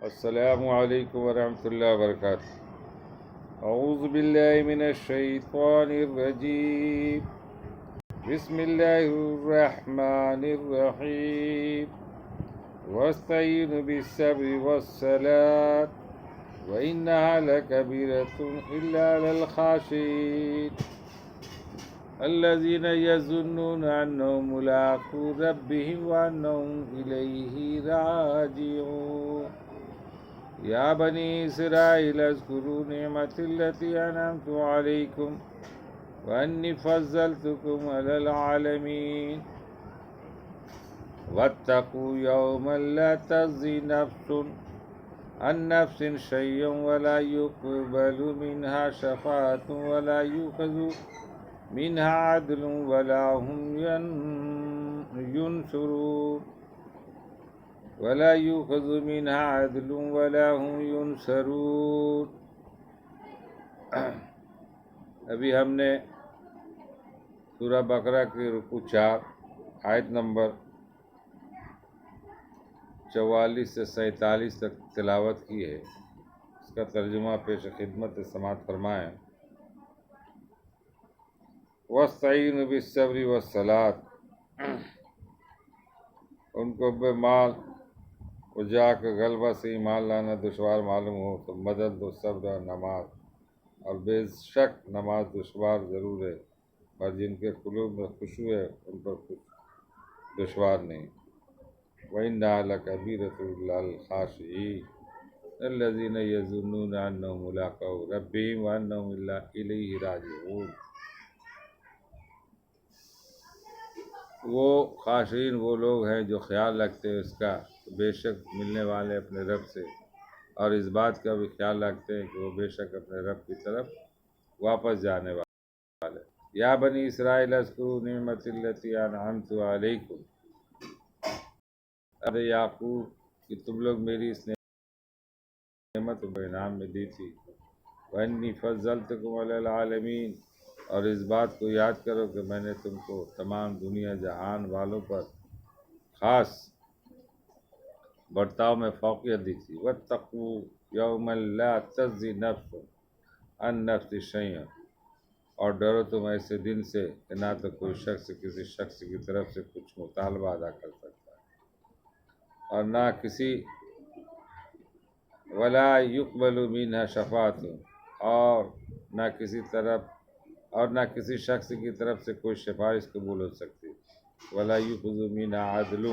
السلام علیکم ورحمۃ اللہ وبرکاتہ۔ اعوذ باللہ من الشیطان الرجیم، بسم اللہ الرحمن الرحیم، واستعینوا بالصبر والصلاۃ وإنها لکبیرۃ الا علی الخاشعین الذین یظنون انہم ملاقو ربہم وانہم الیہ راجعون۔ یا بنی اسرائیل اذکروا نعمتی التی انعمت علیکم وانی فضلتکم علی العالمین واتقوا یوما لا تجزی نفس عن نفس شیئا ولا یقبل منها شفاعۃ ولا یؤخذ منها عدل ولا هم ينصرون ولا يؤخذ منها عدل ولا هم ينصرون۔ ابھی ہم نے سورہ بقرہ کی رکوع 4 آیت نمبر 44 سے 47 تک تلاوت کی ہے۔ اس کا ترجمہ پیش خدمت سماعت فرمائیں۔ وَاسْتَعِینُوا بِالصَّبْرِ وَالصَّلَاةِ، ان کو بے مال و جا کے غلبہ سے ایمان لانا دشوار معلوم ہو تو مدد دو صبر اور نماز، اور بے شک نماز دشوار ضرور ہے، پر جن کے قلوب میں خشوع ہے ان پر کچھ دشوار نہیں۔ وَإِنَّهَا لَكَبِیرَةٌ إِلَّا عَلَى الْخَاشِعِینَ الَّذِینَ یَظُنُّونَ أَنَّهُم مُّلَاقُو رَبِّهِمْ وَأَنَّهُمْ إِلَیہِ راجعون۔ وہ خاشعین وہ لوگ ہیں جو خیال رکھتے ہیں اس کا بے شک ملنے والے اپنے رب سے، اور اس بات کا بھی خیال رکھتے ہیں کہ وہ بے شک اپنے رب کی طرف واپس جانے والے۔ یا بنی اسرائیل اذکروا نعمتی التی انعمت علیکم، ارے یعقوب کہ تم لوگ میری اس نعمت کو انعام میں دی تھی۔ وانی فضلتکم علی العالمین، اور اس بات کو یاد کرو کہ میں نے تم کو تمام دنیا جہان والوں پر خاص برتاؤ میں فوقیت دی تھی۔ واتقوا یوما لا تجزی نفس عن نفس شیئا، اور ڈرو تم ایسے دن سے کہ نہ تو کوئی شخص کسی شخص کی طرف سے کچھ مطالبہ ادا کر سکتا ہے، اور نہ کسی ولا یقبل منها شفاعۃ، اور نہ کسی شخص کی طرف سے کوئی سفارش قبول ہو سکتی، ولا یؤخذ منها عدل،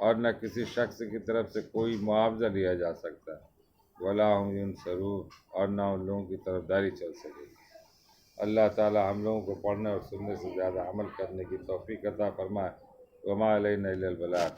اور نہ کسی شخص کی طرف سے کوئی معاوضہ لیا جا سکتا، ولا هم ينصرون، اور نہ ان لوگوں کی طرفداری چل سکے۔ اللہ تعالی ہم لوگوں کو پڑھنے اور سننے سے زیادہ عمل کرنے کی توفیق عطا فرمائے۔ وما علینا الا البلاغ۔